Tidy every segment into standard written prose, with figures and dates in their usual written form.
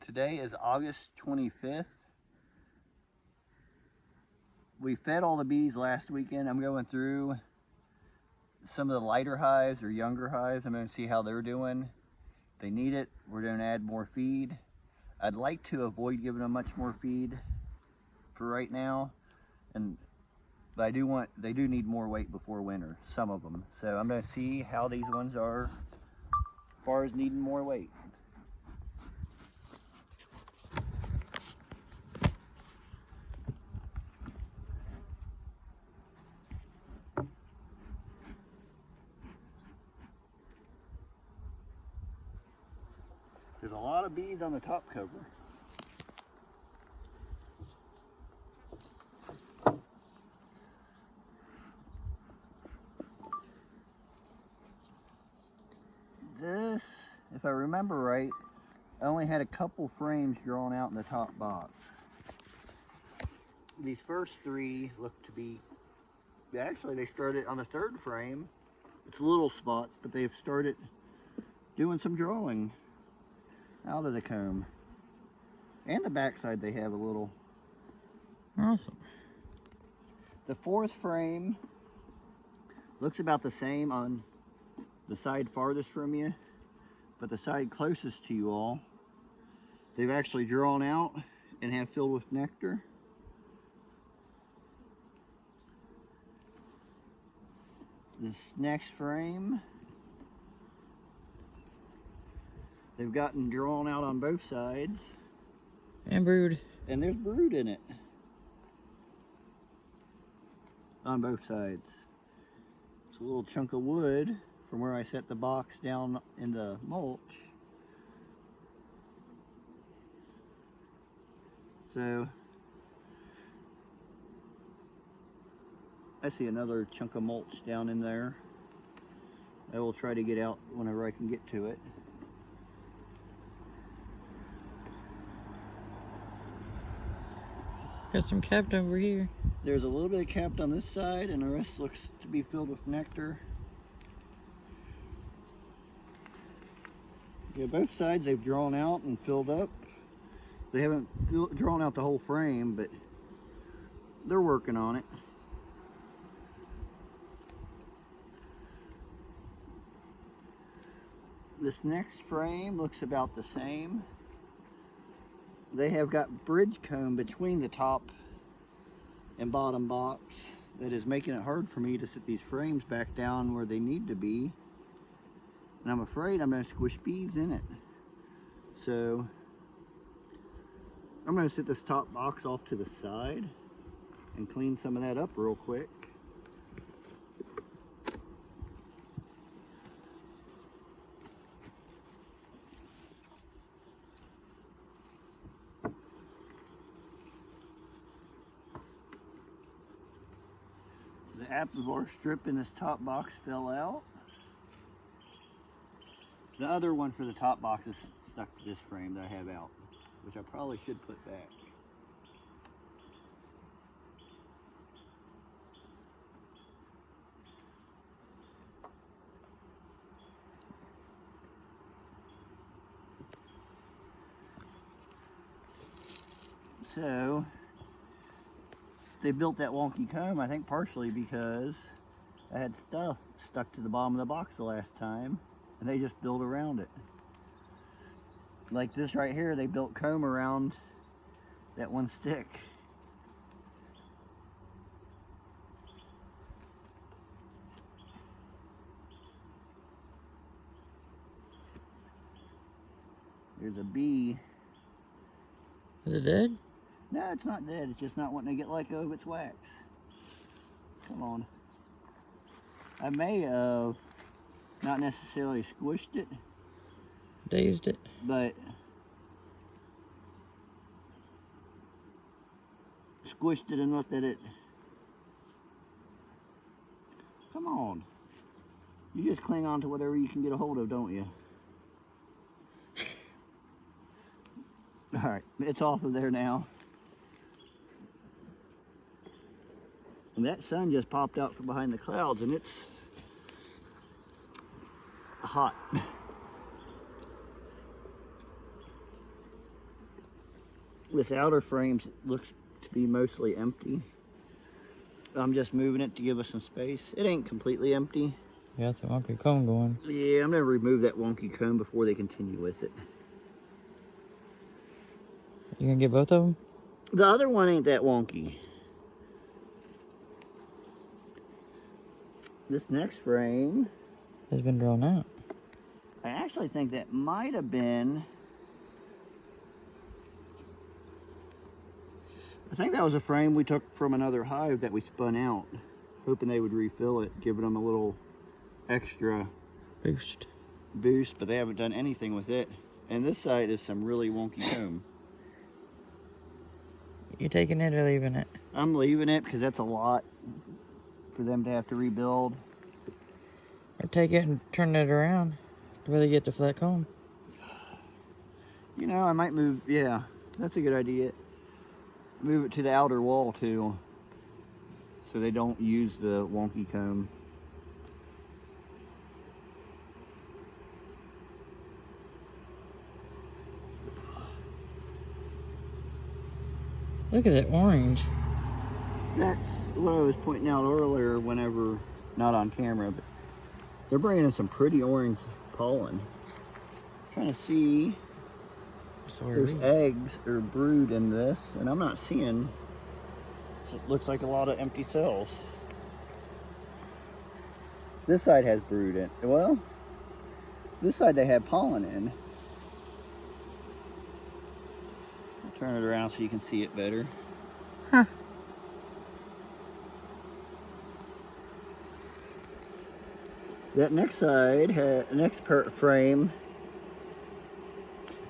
Today is August 25th. We fed all the bees last weekend. I'm going through some of the lighter hives or younger hives. I'm going to see how they're doing. If they need it, we're going to add more feed. I'd like to avoid giving them much more feed for right now, but they do need more weight before winter, some of them. So I'm going to see how these ones are as far as needing more weight. There's a lot of bees on the top cover. This, if I remember right, I only had a couple frames drawn out in the top box. These first three look to be, actually they started on the third frame. It's little spots, but they've started doing some drawing out of the comb. And the backside they have a little. Awesome. The fourth frame looks about the same on the side farthest from you, but the side closest to you all, they've actually drawn out and have filled with nectar. This next frame, they've gotten drawn out on both sides. And brood. And there's brood in it. On both sides. It's a little chunk of wood from where I set the box down in the mulch. So, I see another chunk of mulch down in there. I will try to get out whenever I can get to it. Got some capped over here. There's a little bit capped on this side, and the rest looks to be filled with nectar. Yeah, both sides they've drawn out and filled up. They haven't drawn out the whole frame, but they're working on it. This next frame looks about the same. They have got bridge comb between the top and bottom box that is making it hard for me to sit these frames back down where they need to be. And I'm afraid I'm going to squish bees in it. So I'm going to sit this top box off to the side and clean some of that up real quick. The apivore strip in this top box fell out. The other one for the top box is stuck to this frame that I have out, which I probably should put back. So, they built that wonky comb, I think partially because I had stuff stuck to the bottom of the box the last time, and they just built around it. Like this right here, they built comb around that one stick. There's a bee. Is it dead? No, it's not dead. It's just not wanting to get let go of its wax. Come on. I may have not necessarily squished it. Dazed it. But squished it enough that it... Come on. You just cling on to whatever you can get a hold of, don't you? Alright, it's off of there now. And that sun just popped out from behind the clouds, and it's hot. This outer frame looks to be mostly empty. I'm just moving it to give us some space. It ain't completely empty. You got the wonky comb going. Yeah, I'm gonna remove that wonky comb before they continue with it. You gonna get both of them? The other one ain't that wonky. This next frame, Has been drawn out. I actually think that might have been, I think that was a frame we took from another hive that we spun out, hoping they would refill it, giving them a little extra boost, but they haven't done anything with it. And this side is some really wonky comb. You taking it or leaving it? I'm leaving it because that's a lot for them to have to rebuild. Or take it and turn it around to where they get the flat comb. You know, I might move, yeah, that's a good idea. Move it to the outer wall too, so they don't use the wonky comb. Look at that orange. That's what I was pointing out earlier whenever, not on camera, but they're bringing in some pretty orange pollen. Trying to see if there's eggs or brood in this, and I'm not seeing. It looks like a lot of empty cells. This side has brood in. Well, this side they have pollen in. I'll turn it around so you can see it better. Huh. That next side, frame.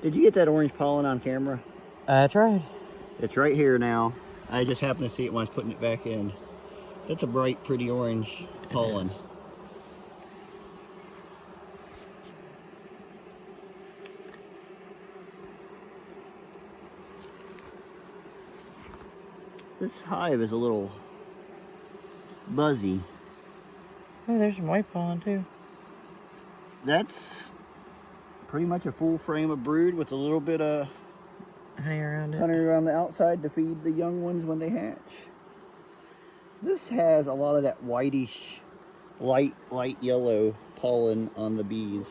Did you get that orange pollen on camera? I tried. It's right here now. I just happened to see it when I was putting it back in. That's a bright, pretty orange pollen. This hive is a little buzzy. Oh, there's some white pollen too. That's pretty much a full frame of brood with a little bit of Honey around it. honey around the outside to feed the young ones when they hatch. This has a lot of that whitish, light yellow pollen on the bees.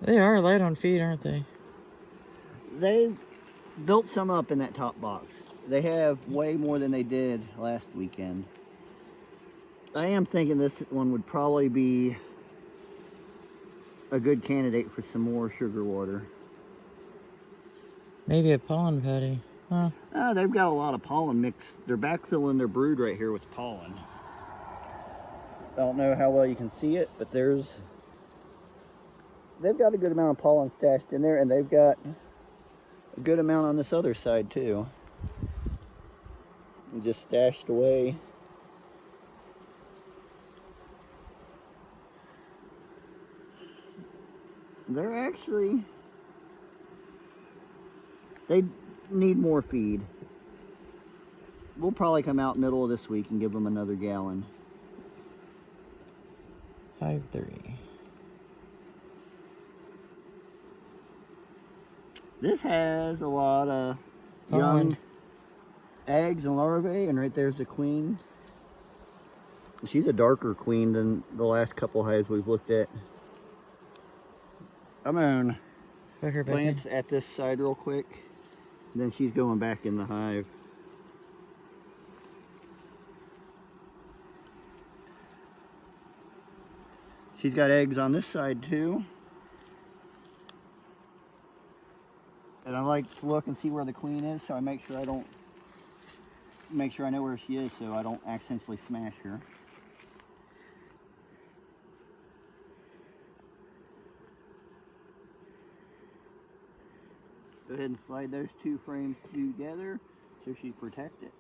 They are light on feet, aren't they? They built some up in that top box. They have way more than they did last weekend. I am thinking this one would probably be a good candidate for some more sugar water. Maybe a pollen patty. Huh? They've got a lot of pollen mixed. They're backfilling their brood right here with pollen. I don't know how well you can see it, but they've got a good amount of pollen stashed in there, and they've got a good amount on this other side too. And just stashed away. They're actually, they need more feed. We'll probably come out middle of this week and give them another gallon. Hive 3. This has a lot of Pollen. young eggs and larvae, and right there's the queen. She's a darker queen than the last couple hives we've looked at. I'm gonna Put her back in. glance at this side real quick, and then she's going back in the hive. She's got eggs on this side too. And I like to look and see where the queen is, so I make sure I know where she is so I don't accidentally smash her. Go ahead and slide those two frames together so she's protected.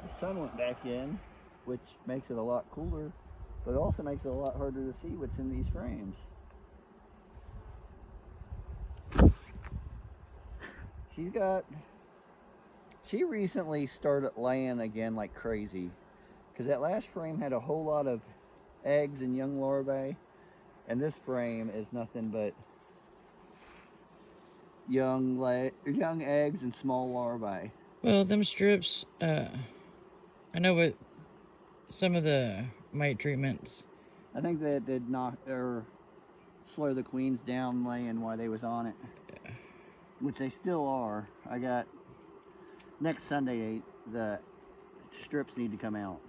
The sun went back in. which makes it a lot cooler, but it also makes it a lot harder to see what's in these frames. She recently started laying again like crazy, because that last frame had a whole lot of eggs and young larvae, and this frame is nothing but young eggs and small larvae. Well, them strips, I know what some of the mite treatments. I think that did knock or slow the queens down laying while they was on it, which they still are. I got next Sunday the strips need to come out.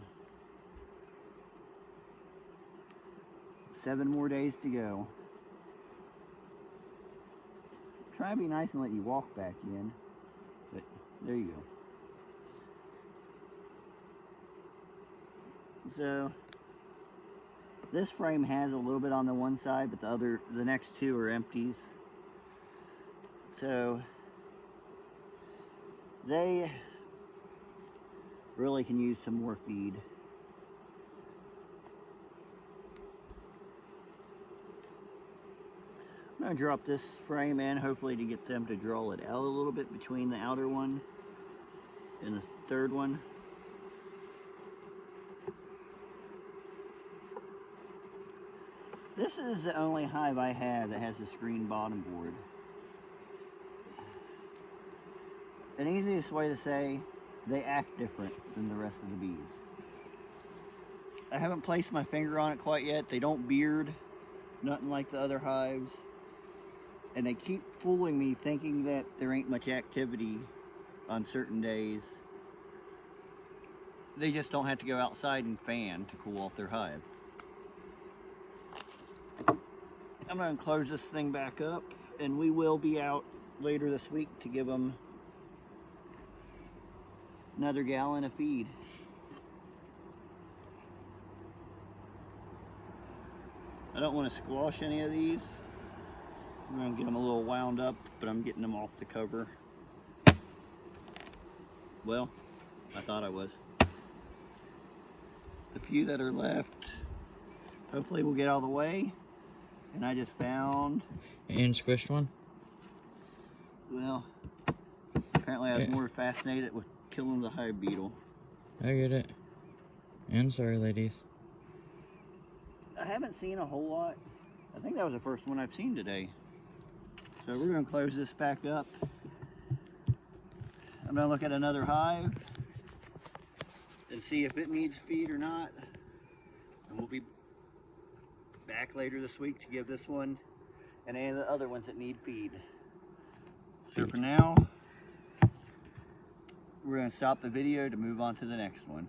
7 more days to go. Try to be nice and let you walk back in, but there you go. So this frame has a little bit on the one side, but the next two are empties. So they really can use some more feed. I'm going to drop this frame in, hopefully to get them to draw it out a little bit between the outer one and the third one. This is the only hive I have that has a screen bottom board. An easiest way to say, they act different than the rest of the bees. I haven't placed my finger on it quite yet. They don't beard, nothing like the other hives. And they keep fooling me thinking that there ain't much activity on certain days. They just don't have to go outside and fan to cool off their hive. I'm going to close this thing back up, and we will be out later this week to give them another gallon of feed. I don't want to squash any of these. I'm going to get them a little wound up, but I'm getting them off the cover. Well, I thought I was. The few that are left, hopefully we'll get out of the way. And I just found... And squished one? Well, apparently I was more fascinated with killing the hive beetle. I get it. And sorry, ladies. I haven't seen a whole lot. I think that was the first one I've seen today. So we're going to close this back up. I'm going to look at another hive and see if it needs feed or not. And we'll be back later this week to give this one and any of the other ones that need feed. So for now, we're going to stop the video to move on to the next one.